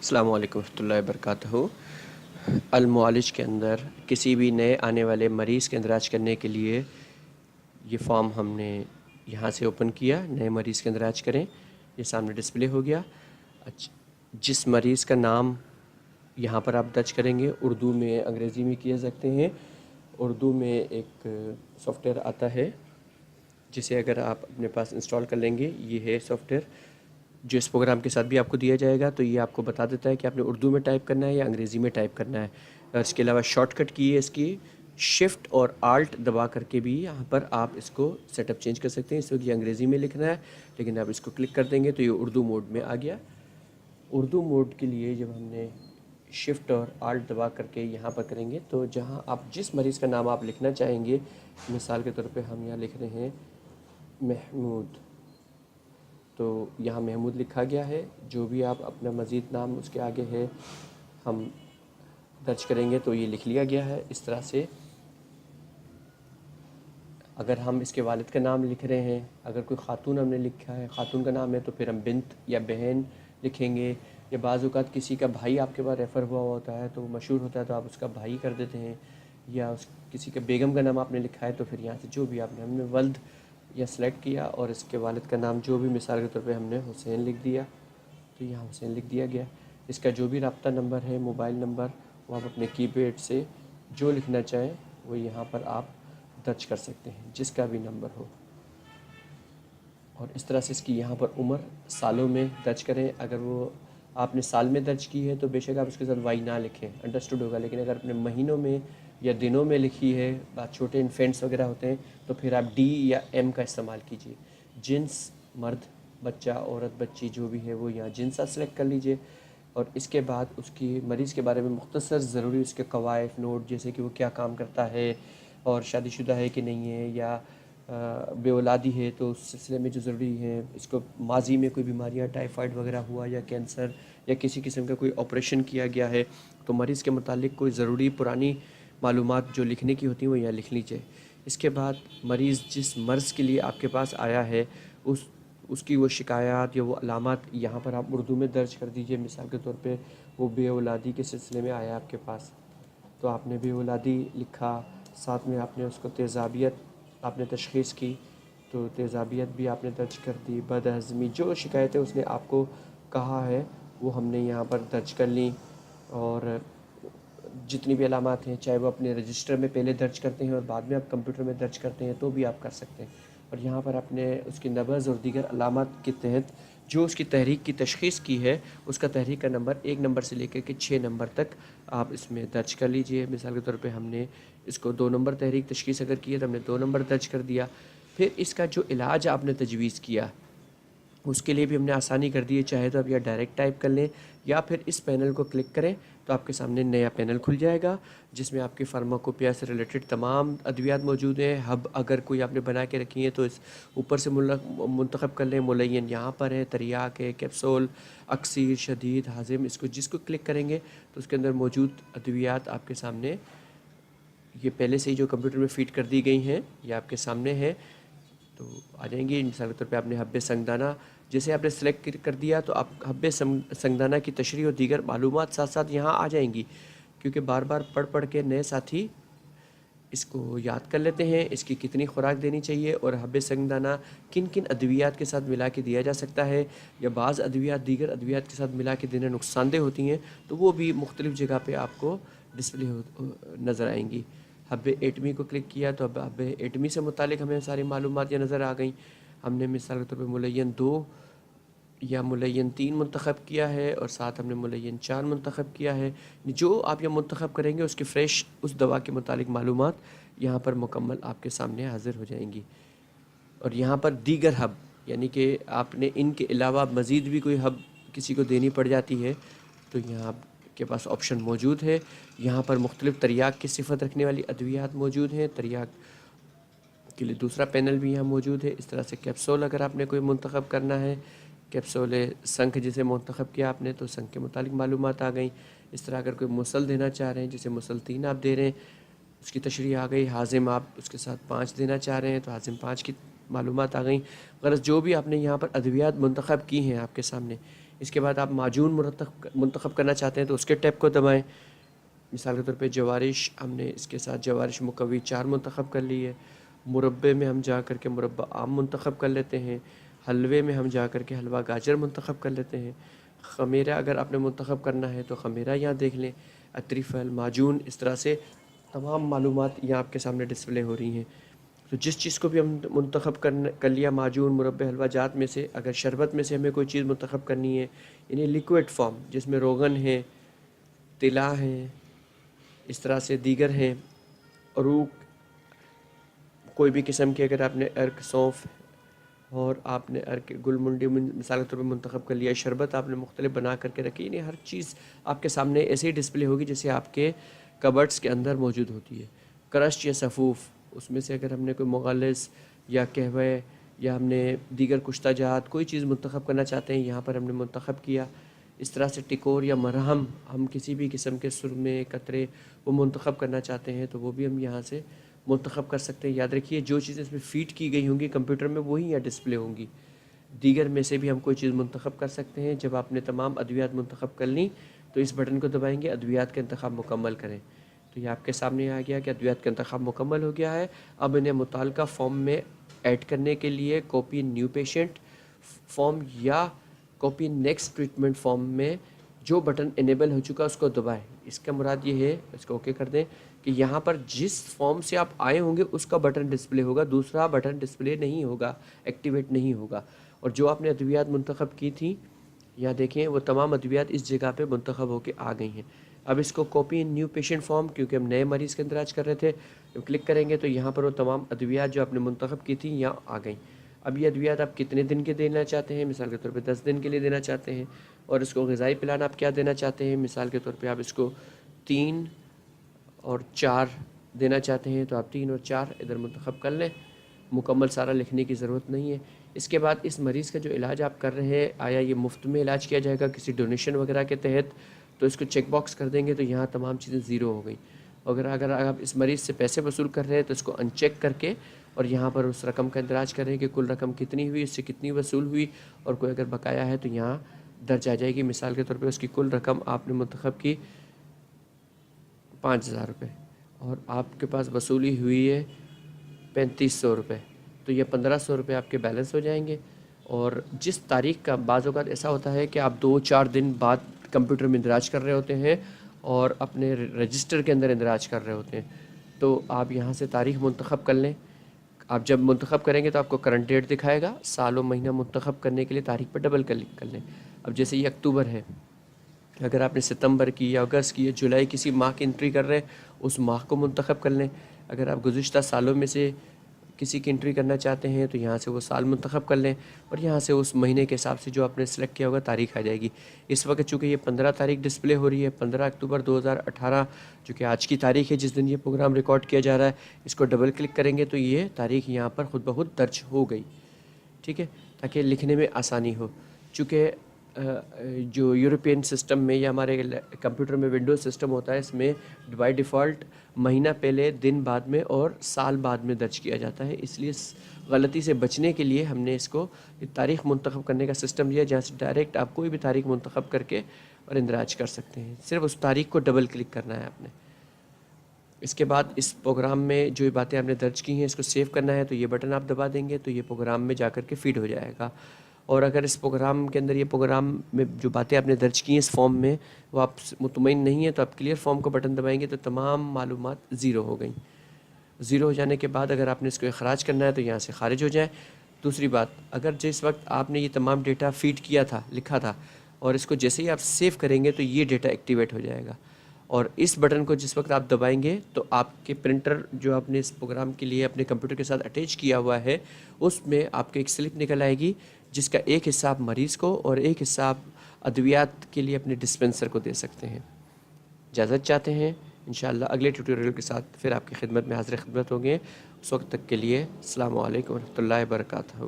السلام علیکم ورحمۃ اللہ وبرکاتہ۔ المعالج کے اندر کسی بھی نئے آنے والے مریض کے اندراج کرنے کے لیے یہ فارم ہم نے یہاں سے اوپن کیا، نئے مریض کے اندراج کریں، یہ سامنے ڈسپلے ہو گیا۔ اچھا، جس مریض کا نام یہاں پر آپ درج کریں گے، اردو میں انگریزی میں کیے سکتے ہیں۔ اردو میں ایک سافٹ ویئر آتا ہے جسے اگر آپ اپنے پاس انسٹال کر لیں گے، یہ ہے سافٹ ویئر جو اس پروگرام کے ساتھ بھی آپ کو دیا جائے گا، تو یہ آپ کو بتا دیتا ہے کہ آپ نے اردو میں ٹائپ کرنا ہے یا انگریزی میں ٹائپ کرنا ہے۔ اور اس کے علاوہ شارٹ کٹ کی ہے اس کی شفٹ اور آلٹ دبا کر کے بھی یہاں پر آپ اس کو سیٹ اپ چینج کر سکتے ہیں۔ اس وقت یہ انگریزی میں لکھنا ہے، لیکن آپ اس کو کلک کر دیں گے تو یہ اردو موڈ میں آ گیا۔ اردو موڈ کے لیے جب ہم نے شفٹ اور آلٹ دبا کر کے یہاں پر کریں گے تو جہاں آپ جس مریض کا نام آپ لکھنا چاہیں گے، مثال کے طور پہ ہم یہاں لکھ رہے ہیں محمود، تو یہاں محمود لکھا گیا ہے۔ جو بھی آپ اپنا مزید نام اس کے آگے ہے ہم درج کریں گے تو یہ لکھ لیا گیا ہے اس طرح سے۔ اگر ہم اس کے والد کا نام لکھ رہے ہیں، اگر کوئی خاتون ہم نے لکھا ہے، خاتون کا نام ہے، تو پھر ہم بنت یا بہن لکھیں گے۔ یا بعض اوقات کسی کا بھائی آپ کے پاس ریفر ہوا ہوتا ہے تو وہ مشہور ہوتا ہے تو آپ اس کا بھائی کر دیتے ہیں، یا کسی کا بیگم کا نام آپ نے لکھا ہے تو پھر یہاں سے جو بھی آپ نے ہم نے ولد یا سلیکٹ کیا اور اس کے والد کا نام جو بھی، مثال کے طور پہ ہم نے حسین لکھ دیا تو یہاں حسین لکھ دیا گیا۔ اس کا جو بھی رابطہ نمبر ہے، موبائل نمبر، وہ آپ اپنے کی پیڈ سے جو لکھنا چاہیں وہ یہاں پر آپ درج کر سکتے ہیں، جس کا بھی نمبر ہو۔ اور اس طرح سے اس کی یہاں پر عمر سالوں میں درج کریں۔ اگر وہ آپ نے سال میں درج کی ہے تو بے شک آپ اس کے ساتھ وائی نہ لکھیں، انڈرسٹوڈ ہوگا، لیکن اگر اپنے مہینوں میں یا دنوں میں لکھی ہے، بات چھوٹے انفینٹس وغیرہ ہوتے ہیں، تو پھر آپ ڈی یا ایم کا استعمال کیجیے۔ جنس مرد، بچہ، عورت، بچی جو بھی ہے وہ یہاں جنسا سلیکٹ کر لیجئے۔ اور اس کے بعد اس کی مریض کے بارے میں مختصر ضروری اس کے قوائف نوٹ، جیسے کہ وہ کیا کام کرتا ہے اور شادی شدہ ہے کہ نہیں ہے، یا بے اولادی ہے تو اس سلسلے میں جو ضروری ہے، اس کو ماضی میں کوئی بیماریاں ٹائیفائڈ وغیرہ ہوا یا کینسر یا کسی قسم کا کوئی آپریشن کیا گیا ہے تو مریض کے متعلق کوئی ضروری پرانی معلومات جو لکھنے کی ہوتی ہیں وہ یہاں لکھ لیجیے۔ اس کے بعد مریض جس مرض کے لیے آپ کے پاس آیا ہے اس کی وہ شکایات یا وہ علامات یہاں پر آپ اردو میں درج کر دیجئے۔ مثال کے طور پہ وہ بے اولادی کے سلسلے میں آیا آپ کے پاس تو آپ نے بے اولادی لکھا، ساتھ میں آپ نے اس کو تیزابیت آپ نے تشخیص کی تو تیزابیت بھی آپ نے درج کر دی۔ بد ہضمی جو شکایتیں اس نے آپ کو کہا ہے وہ ہم نے یہاں پر درج کر لیں، اور جتنی بھی علامات ہیں چاہے وہ اپنے رجسٹر میں پہلے درج کرتے ہیں اور بعد میں آپ کمپیوٹر میں درج کرتے ہیں تو بھی آپ کر سکتے ہیں۔ اور یہاں پر آپ نے اس کی نبض اور دیگر علامات کے تحت جو اس کی تحریک کی تشخیص کی ہے اس کا تحریک کا نمبر 1 نمبر سے لے کر کے 6 نمبر تک آپ اس میں درج کر لیجئے۔ مثال کے طور پہ ہم نے اس کو 2 نمبر تحریک تشخیص اگر کی ہے تو ہم نے 2 نمبر درج کر دیا۔ پھر اس کا جو علاج آپ نے تجویز کیا اس کے لیے بھی ہم نے آسانی کر دی ہے، چاہے تو آپ یا ڈائریکٹ ٹائپ کر لیں یا پھر اس پینل کو کلک کریں تو آپ کے سامنے نیا پینل کھل جائے گا جس میں آپ کی فارماکوپیا سے ریلیٹڈ تمام ادویات موجود ہیں۔ ہب اگر کوئی آپ نے بنا کے رکھی ہیں تو اس اوپر سے منتخب کر لیں۔ ملین یہاں پر ہے، تریاک ہے، کیپسول، اکسیر، شدید، حازم، اس کو جس کو کلک کریں گے تو اس کے اندر موجود ادویات آپ کے سامنے یہ پہلے سے ہی جو کمپیوٹر میں فیڈ کر دی گئی ہیں یہ آپ کے سامنے ہیں تو آ جائیں گی۔ مثال کے طور پہ آپ نے حب سنگدانہ جیسے آپ نے سلیکٹ کر دیا تو آپ حب سنگدانہ کی تشریح اور دیگر معلومات ساتھ ساتھ یہاں آ جائیں گی، کیونکہ بار بار پڑھ کے نئے ساتھی اس کو یاد کر لیتے ہیں اس کی کتنی خوراک دینی چاہیے اور حب سنگدانہ کن کن ادویات کے ساتھ ملا کے دیا جا سکتا ہے، یا بعض ادویات دیگر ادویات کے ساتھ ملا کے دینا نقصان دہ ہوتی ہیں تو وہ بھی مختلف جگہ پہ آپ کو ڈسپلے نظر آئیں گی۔ حب ایٹمی کو کلک کیا تو اب حب ایٹمی سے متعلق ہمیں ساری معلومات یہ نظر آ گئیں۔ ہم نے مثال کے طور پہ ملین 2 یا ملین 3 منتخب کیا ہے اور ساتھ ہم نے ملین 4 منتخب کیا ہے۔ جو آپ یہ منتخب کریں گے اس کی فریش اس دوا کے متعلق معلومات یہاں پر مکمل آپ کے سامنے حاضر ہو جائیں گی۔ اور یہاں پر دیگر حب یعنی کہ آپ نے ان کے علاوہ مزید بھی کوئی حب کسی کو دینی پڑ جاتی ہے تو یہاں آپ کے پاس آپشن موجود ہے۔ یہاں پر مختلف تریاک کی صفت رکھنے والی ادویات موجود ہیں، تریاک کے لیے دوسرا پینل بھی یہاں موجود ہے۔ اس طرح سے کیپسول اگر آپ نے کوئی منتخب کرنا ہے، کیپسول سنکھ جسے منتخب کیا آپ نے تو سنکھ کے متعلق معلومات آ گئیں۔ اس طرح اگر کوئی مسل دینا چاہ رہے ہیں جسے مسل 3 آپ دے رہے ہیں اس کی تشریح آ گئی۔ حازم آپ اس کے ساتھ 5 دینا چاہ رہے ہیں تو حازم 5 کی معلومات آ گئیں۔ غرض جو بھی آپ نے یہاں پر ادویات منتخب کی ہیں آپ کے سامنے اس کے بعد آپ معجون منتخب کرنا چاہتے ہیں تو اس کے ٹیب کو دبائیں. مثال کے طور پہ جوارش، ہم نے اس کے ساتھ جوارش مکوی 4 منتخب کر لی ہے. مربے میں ہم جا کر کے مربع آم منتخب کر لیتے ہیں. حلوے میں ہم جا کر کے حلوہ گاجر منتخب کر لیتے ہیں. خمیرہ اگر آپ نے منتخب کرنا ہے تو خمیرہ یہاں دیکھ لیں. عطری فعل، معجون، اس طرح سے تمام معلومات یہاں آپ کے سامنے ڈسپلے ہو رہی ہیں. تو جس چیز کو بھی ہم منتخب کر لیا معجون، مربع، حلوہ جات میں سے، اگر شربت میں سے ہمیں کوئی چیز منتخب کرنی ہے، یعنی لیکوڈ فارم جس میں روغن ہے، طلا ہے، اس طرح سے دیگر ہیں، عروق کوئی بھی قسم کے، اگر آپ نے ارک، سونف اور آپ نے ارک گل منڈی مثال کے طور پہ منتخب کر لیا، شربت آپ نے مختلف بنا کر کے رکھی، یعنی ہر چیز آپ کے سامنے ایسے ہی ڈسپلے ہوگی جیسے آپ کے کبرڈس کے اندر موجود ہوتی ہے. کرشٹ یا صفوف، اس میں سے اگر ہم نے کوئی مغلظ یا قہوہ یا ہم نے دیگر کشتہ جات کوئی چیز منتخب کرنا چاہتے ہیں، یہاں پر ہم نے منتخب کیا. اس طرح سے ٹکور یا مرہم، ہم کسی بھی قسم کے سرمے، قطرے وہ منتخب کرنا چاہتے ہیں تو وہ بھی ہم یہاں سے منتخب کر سکتے ہیں. یاد رکھیے جو چیزیں اس میں فیڈ کی گئی ہوں گی کمپیوٹر میں وہی یہاں ڈسپلے ہوں گی. دیگر میں سے بھی ہم کوئی چیز منتخب کر سکتے ہیں. جب آپ نے تمام ادویات منتخب کر لیں تو اس بٹن کو دبائیں گے، ادویات کا انتخاب مکمل کریں. تو یہ آپ کے سامنے آ گیا کہ ادویات کا انتخاب مکمل ہو گیا ہے. اب انہیں متعلقہ فارم میں ایڈ کرنے کے لیے کاپی نیو پیشنٹ فارم یا کاپی نیکسٹ ٹریٹمنٹ فارم میں جو بٹن انیبل ہو چکا اس کو دبائیں. اس کا مراد یہ ہے، اس کو اوکے کر دیں، کہ یہاں پر جس فارم سے آپ آئے ہوں گے اس کا بٹن ڈسپلے ہوگا، دوسرا بٹن ڈسپلے نہیں ہوگا، ایکٹیویٹ نہیں ہوگا. اور جو آپ نے ادویات منتخب کی تھیں یہاں دیکھیں وہ تمام ادویات اس جگہ پہ منتخب ہو کے آ گئی ہیں. اب اس کو کاپی ان نیو پیشنٹ فارم، کیونکہ ہم نئے مریض کا اندراج کر رہے تھے، کلک کریں گے تو یہاں پر وہ تمام ادویات جو آپ نے منتخب کی تھیں یہاں آ گئیں. اب یہ ادویات آپ کتنے دن کے دینا چاہتے ہیں؟ مثال کے طور پہ 10 دن کے لیے دینا چاہتے ہیں. اور اس کو غذائی پلان آپ کیا دینا چاہتے ہیں؟ مثال کے طور پہ آپ اس کو 3 اور 4 دینا چاہتے ہیں تو آپ 3 اور 4 ادھر منتخب کر لیں. مکمل سارا لکھنے کی ضرورت نہیں ہے. اس کے بعد اس مریض کا جو علاج آپ کر رہے ہیں آیا یہ مفت میں علاج کیا جائے گا کسی ڈونیشن وغیرہ کے تحت؟ تو اس کو چیک باکس کر دیں گے تو یہاں تمام چیزیں زیرو ہو گئیں. اگر آپ اس مریض سے پیسے وصول کر رہے ہیں تو اس کو ان چیک کر کے اور یہاں پر اس رقم کا اندراج کریں کہ کل رقم کتنی ہوئی، اس سے کتنی وصول ہوئی، اور کوئی اگر بقایا ہے تو یہاں درج آ جائے گی. مثال کے طور پہ اس کی کل رقم آپ نے منتخب کی 5,000 روپے اور آپ کے پاس وصولی ہوئی ہے 3,500 روپے، تو یہ 1,500 روپے آپ کے بیلنس ہو جائیں گے. اور جس تاریخ کا بعض اوقات ایسا ہوتا ہے کہ آپ 2-4 دن بعد کمپیوٹر میں اندراج کر رہے ہوتے ہیں اور اپنے رجسٹر کے اندر اندراج کر رہے ہوتے ہیں، تو آپ یہاں سے تاریخ منتخب کر لیں. آپ جب منتخب کریں گے تو آپ کو کرنٹ ڈیٹ دکھائے گا. سال و مہینہ منتخب کرنے کے لیے تاریخ پر ڈبل کلک کر لیں. اب جیسے یہ اکتوبر ہے، اگر آپ نے ستمبر کی یا اگست کی یا جولائی کسی ماہ کی انٹری کر رہے ہیں اس ماہ کو منتخب کر لیں. اگر آپ گزشتہ سالوں میں سے کسی کی انٹری کرنا چاہتے ہیں تو یہاں سے وہ سال منتخب کر لیں اور یہاں سے اس مہینے کے حساب سے جو آپ نے سلیکٹ کیا ہوگا تاریخ آ جائے گی. اس وقت چونکہ یہ 15 تاریخ ڈسپلے ہو رہی ہے، 15 اکتوبر 2018 جو کہ آج کی تاریخ ہے جس دن یہ پروگرام ریکارڈ کیا جا رہا ہے. اس کو ڈبل کلک کریں گے تو یہ تاریخ یہاں پر خود بخود درج ہو گئی. ٹھیک ہے، تاکہ لکھنے میں آسانی ہو. چونکہ جو یورپین سسٹم میں یا ہمارے کمپیوٹر میں ونڈوز سسٹم ہوتا ہے، اس میں بائی ڈیفالٹ مہینہ پہلے، دن بعد میں اور سال بعد میں درج کیا جاتا ہے. اس لیے غلطی سے بچنے کے لیے ہم نے اس کو تاریخ منتخب کرنے کا سسٹم دیا جہاں سے ڈائریکٹ آپ کوئی بھی تاریخ منتخب کر کے اور اندراج کر سکتے ہیں. صرف اس تاریخ کو ڈبل کلک کرنا ہے آپ نے. اس کے بعد اس پروگرام میں جو باتیں آپ نے درج کی ہیں اس کو سیو کرنا ہے تو یہ بٹن آپ دبا دیں گے تو یہ پروگرام میں جا کر کے فیڈ ہو جائے گا. اور اگر اس پروگرام کے اندر یہ پروگرام میں جو باتیں آپ نے درج کی ہیں اس فارم میں وہ آپ مطمئن نہیں ہیں تو آپ کلیئر فارم کو بٹن دبائیں گے تو تمام معلومات زیرو ہو گئیں. زیرو ہو جانے کے بعد اگر آپ نے اس کو اخراج کرنا ہے تو یہاں سے خارج ہو جائیں. دوسری بات، اگر جس وقت آپ نے یہ تمام ڈیٹا فیڈ کیا تھا، لکھا تھا، اور اس کو جیسے ہی آپ سیو کریں گے تو یہ ڈیٹا ایکٹیویٹ ہو جائے گا. اور اس بٹن کو جس وقت آپ دبائیں گے تو آپ کے پرنٹر جو آپ نے اس پروگرام کے لیے اپنے کمپیوٹر کے ساتھ اٹیچ کیا ہوا ہے اس میں آپ کے ایک سلپ نکل آئے گی جس کا ایک حصہ آپ مریض کو اور ایک حصہ آپ ادویات کے لیے اپنے ڈسپنسر کو دے سکتے ہیں. اجازت چاہتے ہیں، انشاءاللہ اگلے ٹیوٹوریل کے ساتھ پھر آپ کی خدمت میں حاضر خدمت ہوں گے. اس وقت تک کے لیے السلام علیکم ورحمۃ اللہ وبرکاتہ.